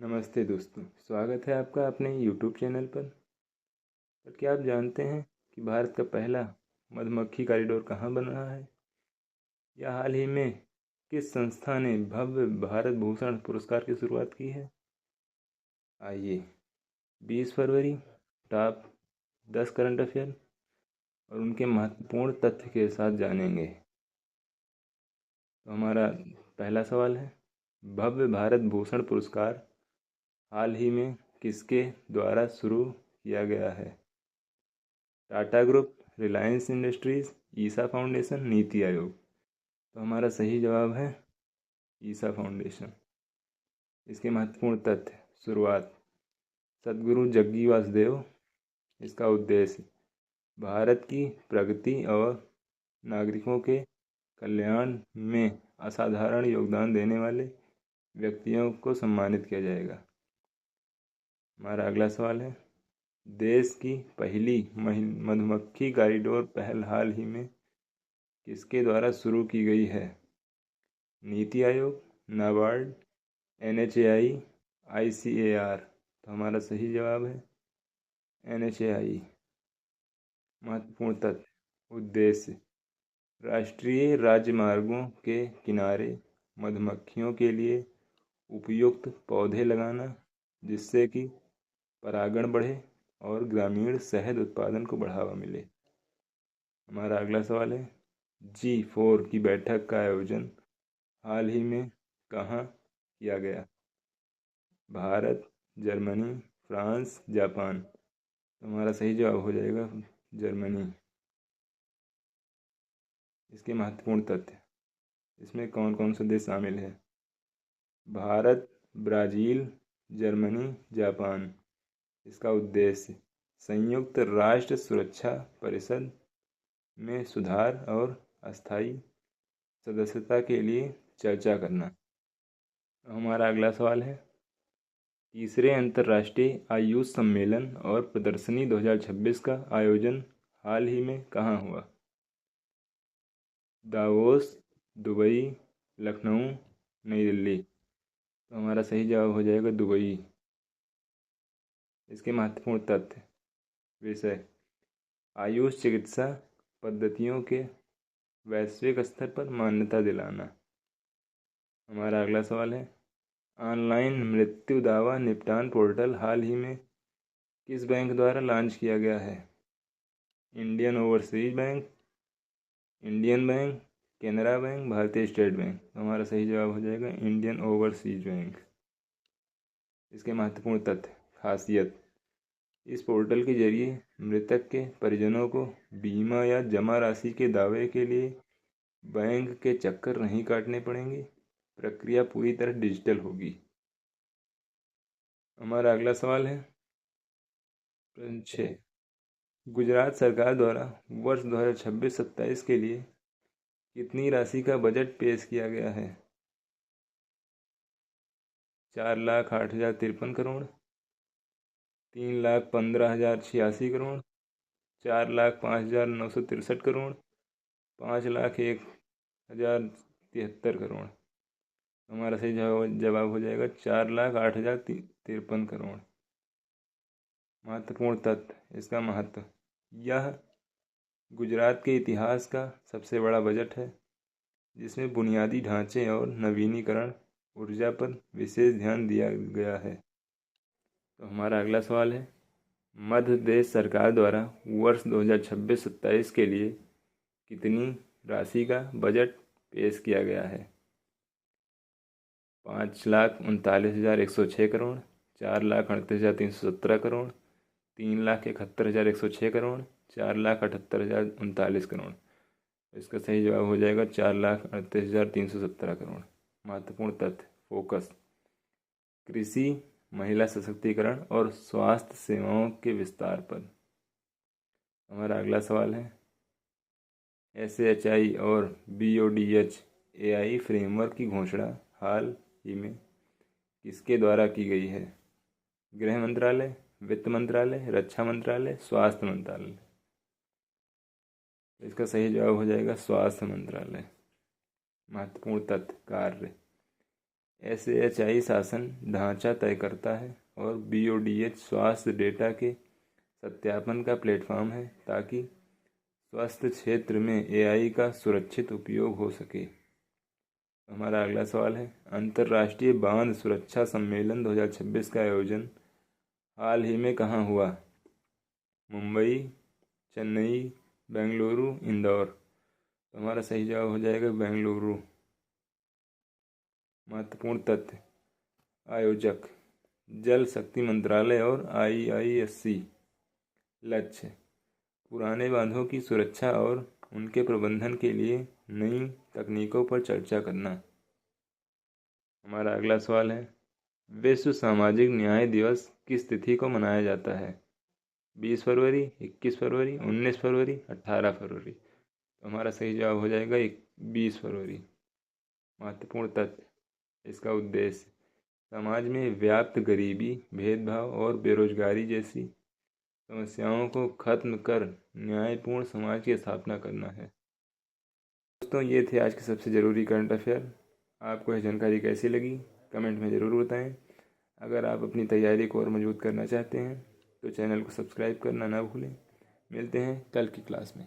नमस्ते दोस्तों, स्वागत है आपका अपने YouTube चैनल पर। क्या आप जानते हैं कि भारत का पहला मधुमक्खी कॉरिडोर कहाँ बन रहा है? या हाल ही में किस संस्था ने भव्य भारत भूषण पुरस्कार की शुरुआत की है? आइए 20 फरवरी टॉप 10 करंट अफेयर और उनके महत्वपूर्ण तथ्य के साथ जानेंगे। तो हमारा पहला सवाल है, भव्य भारत भूषण पुरस्कार हाल ही में किसके द्वारा शुरू किया गया है? टाटा ग्रुप, रिलायंस इंडस्ट्रीज, ईसा फाउंडेशन, नीति आयोग। तो हमारा सही जवाब है ईसा फाउंडेशन। इसके महत्वपूर्ण तथ्य। शुरुआत, सदगुरु जग्गी वासुदेव। इसका उद्देश्य भारत की प्रगति और नागरिकों के कल्याण में असाधारण योगदान देने वाले व्यक्तियों को सम्मानित किया जाएगा। हमारा अगला सवाल है, देश की पहली मधुमक्खी कॉरिडोर पहल हाल ही में किसके द्वारा शुरू की गई है? NITI Aayog, NABARD, NHAI, ICAR। तो हमारा सही जवाब है NHAI। महत्वपूर्ण तथ्य। उद्देश्य राष्ट्रीय राजमार्गों के किनारे मधुमक्खियों के लिए उपयुक्त पौधे लगाना, जिससे कि परागण बढ़े और ग्रामीण शहद उत्पादन को बढ़ावा मिले। हमारा अगला सवाल है, G4 की बैठक का आयोजन हाल ही में कहाँ किया गया? Bharat, Germany, France, Japan. तो हमारा सही जवाब हो जाएगा जर्मनी। इसके महत्वपूर्ण तथ्य। इसमें कौन कौन से देश शामिल है? Bharat, Brazil, Germany, Japan. इसका उद्देश्य संयुक्त राष्ट्र सुरक्षा परिषद में सुधार और अस्थायी सदस्यता के लिए चर्चा करना। हमारा अगला सवाल है, तीसरे अंतर्राष्ट्रीय आयुष सम्मेलन और प्रदर्शनी 2026 का आयोजन हाल ही में कहाँ हुआ? दावोस, दुबई, लखनऊ, नई दिल्ली। तो हमारा सही जवाब हो जाएगा दुबई। इसके महत्वपूर्ण तथ्य। विषय आयुष चिकित्सा पद्धतियों के वैश्विक स्तर पर मान्यता दिलाना। हमारा अगला सवाल है, ऑनलाइन मृत्यु दावा निपटान पोर्टल हाल ही में किस बैंक द्वारा लॉन्च किया गया है? Indian overseas bank, Indian bank, Canara bank, भारतीय स्टेट बैंक। तो हमारा सही जवाब हो जाएगा इंडियन ओवरसीज बैंक। इसके महत्वपूर्ण तथ्य। खासियत, इस पोर्टल के जरिए मृतक के परिजनों को बीमा या जमा राशि के दावे के लिए बैंक के चक्कर नहीं काटने पड़ेंगे। प्रक्रिया पूरी तरह डिजिटल होगी। हमारा अगला सवाल है, प्रश्न 6, गुजरात सरकार द्वारा वर्ष 2026-27 के लिए कितनी राशि का बजट पेश किया गया है? 4,08,053 करोड़, 3,15,086 करोड़, 4,05,963 करोड़, 5,01,073 करोड़। हमारा सही जवाब हो जाएगा 4,08,053 करोड़। महत्वपूर्ण तथ्य। इसका महत्व, यह गुजरात के इतिहास का सबसे बड़ा बजट है, जिसमें बुनियादी ढांचे और नवीनीकरण ऊर्जा पर विशेष ध्यान दिया गया है। तो हमारा अगला सवाल है, मध्य प्रदेश सरकार द्वारा वर्ष 2026-27 के लिए कितनी राशि का बजट पेश किया गया है? 5,39,106 करोड़, 4,38,317 करोड़, 3,71,106 करोड़, 4,78,039 करोड़। इसका सही जवाब हो जाएगा 4,38,317 करोड़। महत्वपूर्ण तथ्य। फोकस, कृषि, महिला सशक्तिकरण और स्वास्थ्य सेवाओं के विस्तार पर। हमारा अगला सवाल है, SHI और BODH AI फ्रेमवर्क की घोषणा हाल ही में किसके द्वारा की गई है? गृह मंत्रालय, वित्त मंत्रालय, रक्षा मंत्रालय, स्वास्थ्य मंत्रालय। इसका सही जवाब हो जाएगा स्वास्थ्य मंत्रालय। महत्वपूर्ण तथ्य। कार्य, SHI शासन ढांचा तय करता है और BODH स्वास्थ्य डेटा के सत्यापन का प्लेटफॉर्म है ताकि स्वास्थ्य क्षेत्र में AI का सुरक्षित उपयोग हो सके। हमारा अगला सवाल है, अंतर्राष्ट्रीय बांध सुरक्षा सम्मेलन 2026 का आयोजन हाल ही में कहाँ हुआ? मुंबई, चेन्नई, बेंगलुरु, इंदौर। तो हमारा सही जवाब हो जाएगा बेंगलुरु। महत्वपूर्ण तथ्य, आयोजक जल शक्ति मंत्रालय और IISC। लक्ष्य, पुराने बांधों की सुरक्षा और उनके प्रबंधन के लिए नई तकनीकों पर चर्चा करना। हमारा अगला सवाल है, विश्व सामाजिक न्याय दिवस किस तिथि को मनाया जाता है? 20 फरवरी, 21 फरवरी, 19 फरवरी, 18 फरवरी। तो हमारा सही जवाब हो जाएगा 20 फरवरी। महत्वपूर्ण तथ्य, इसका उद्देश्य समाज में व्याप्त गरीबी, भेदभाव और बेरोजगारी जैसी समस्याओं को खत्म कर न्यायपूर्ण समाज की स्थापना करना है। दोस्तों, ये थे आज के सबसे ज़रूरी करंट अफेयर। आपको यह जानकारी कैसी लगी कमेंट में ज़रूर बताएं। अगर आप अपनी तैयारी को और मजबूत करना चाहते हैं तो चैनल को सब्सक्राइब करना ना भूलें। मिलते हैं कल की क्लास में।